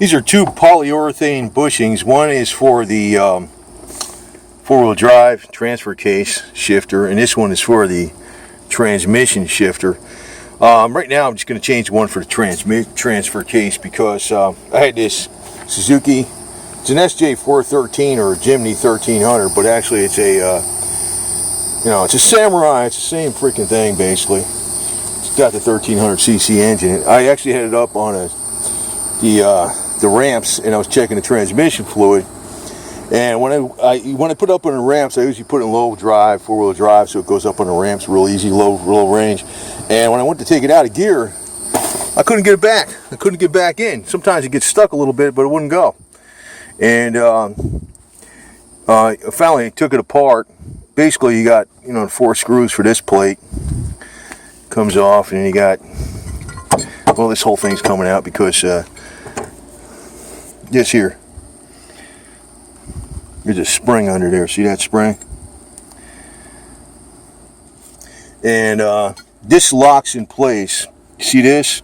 These are two polyurethane bushings. One is for the four-wheel drive transfer case shifter, and this one is for the transmission shifter. Right now I'm just going to change one for the transfer case because I had this Suzuki. It's an SJ413 or a Jimny 1300, but actually it's a it's a Samurai. It's the same freaking thing basically. It's got the 1300cc engine. I actually had it up on the ramps, and I was checking the transmission fluid. And when I put it up on the ramps, I usually put it in low drive, four-wheel drive, so it goes up on the ramps real easy, low range. And when I went to take it out of gear, I couldn't get it back. I couldn't get back in. Sometimes it gets stuck a little bit, but it wouldn't go. And I finally took it apart. Basically, you got 4 screws for this plate. Comes off, and then you got, well, this whole thing's coming out because this here. There's a spring under there. See that spring? And this locks in place. See this?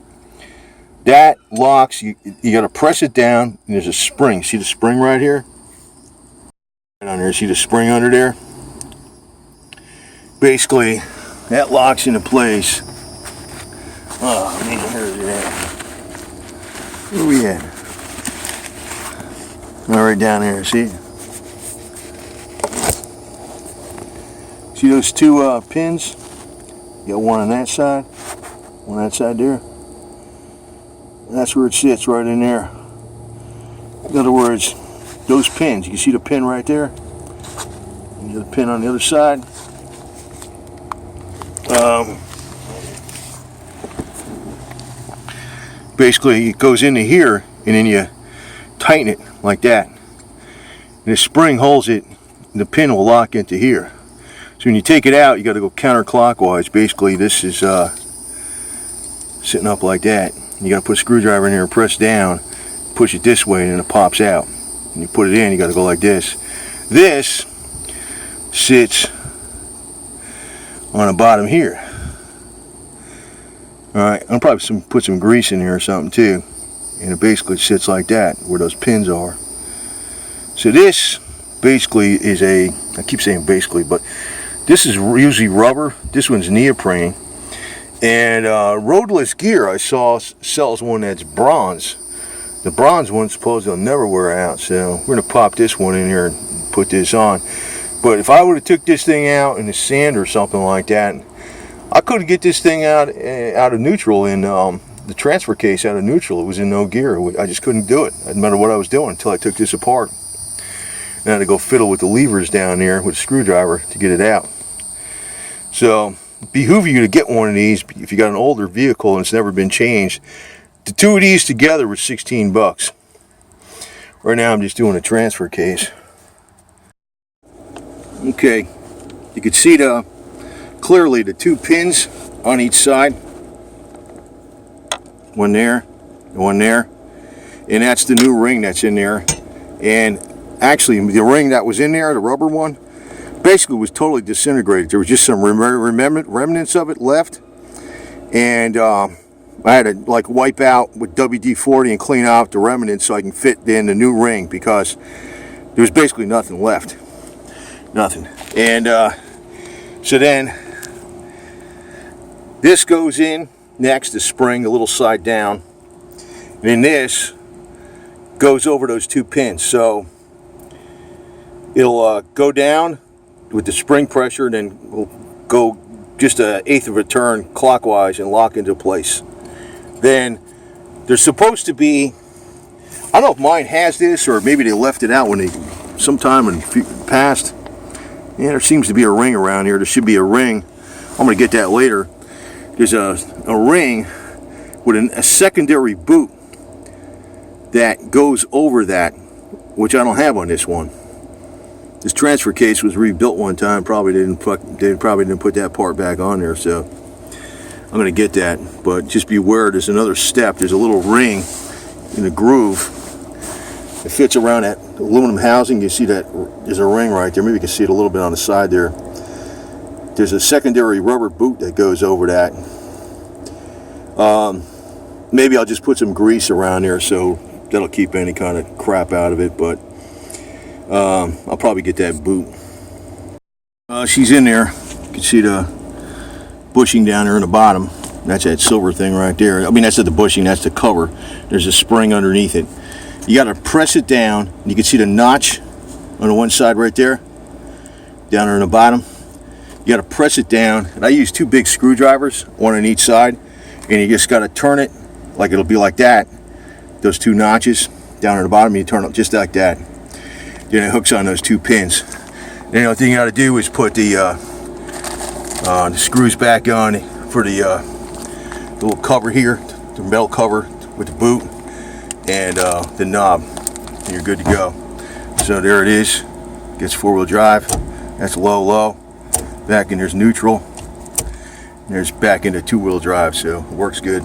That locks. You got to press it down, and there's a spring. See the spring right here? Right on there. See the spring under there? Basically, that locks into place. Oh man, where's it at? Where are we at? Oh, right down there. See? See those two pins? You got one on that side, one on that side there. And that's where it sits, right in there. In other words, those pins, you can see the pin right there. And the other pin on the other side. Basically, it goes into here, and then you tighten it like that. And the spring holds it, and the pin will lock into here. So when you take it out, you got to go counterclockwise. Basically, this is sitting up like that. You got to put a screwdriver in here and press down, push it this way, and then it pops out. And you put it in, you got to go like this. This sits on the bottom here. Alright, I'll probably put some grease in here or something too. And it basically sits like that, where those pins are. So this basically is I keep saying basically, but this is usually rubber. This one's neoprene. And Roadless Gear, I saw, sells one that's bronze. The bronze one supposedly will never wear out. So we're going to pop this one in here and put this on. But if I would have took this thing out in the sand or something like that, I couldn't get this thing out of neutral in the transfer case out of neutral. It was in no gear. I just couldn't do it. It didn't matter what I was doing until I took this apart. And I had to go fiddle with the levers down there with a screwdriver to get it out. So, it behooves you to get one of these if you got an older vehicle and it's never been changed. The two of these together were $16. Right now I'm just doing a transfer case. Okay, you can see clearly the two pins on each side. One there, and one there. And that's the new ring that's in there. And actually, the ring that was in there, the rubber one, basically was totally disintegrated. There was just some remnants of it left. And I had to like wipe out with WD-40 and clean out the remnants so I can fit in the new ring because there was basically nothing left. Nothing. And so then this goes in next, the spring, a little side down. And then this goes over those two pins. So it'll go down with the spring pressure, and then we'll go just 1/8 of a turn clockwise and lock into place. Then there's supposed to be, I don't know if mine has this or maybe they left it out when they sometime in the past. Yeah, there seems to be a ring around here. There should be a ring. I'm going to get that later. There's a ring with a secondary boot that goes over that, which I don't have on this one. This transfer case was rebuilt one time. They probably didn't put that part back on there, so I'm going to get that. But just beware, there's another step. There's a little ring in the groove. It fits around that aluminum housing. You see that there's a ring right there. Maybe you can see it a little bit on the side there. There's a secondary rubber boot that goes over that. Maybe I'll just put some grease around there so that'll keep any kind of crap out of it. But I'll probably get that boot. She's in there. You can see the bushing down there in the bottom. That's that silver thing right there. I mean, that's not the bushing, that's the cover. There's a spring underneath it. You got to press it down. You can see the notch on the one side right there, down there in the bottom. You got to press it down. And I use 2 big screwdrivers, one on each side, and you just got to turn it like it'll be like that. Those 2 notches down at the bottom, you turn it just like that. Then it hooks on those 2 pins. Then the only thing you got to do is put the screws back on for the little cover here, the metal cover with the boot, and the knob. And you're good to go. So there it is. Gets 4-wheel drive. That's low, low. Back in there's neutral. And there's back into 2-wheel drive, so it works good.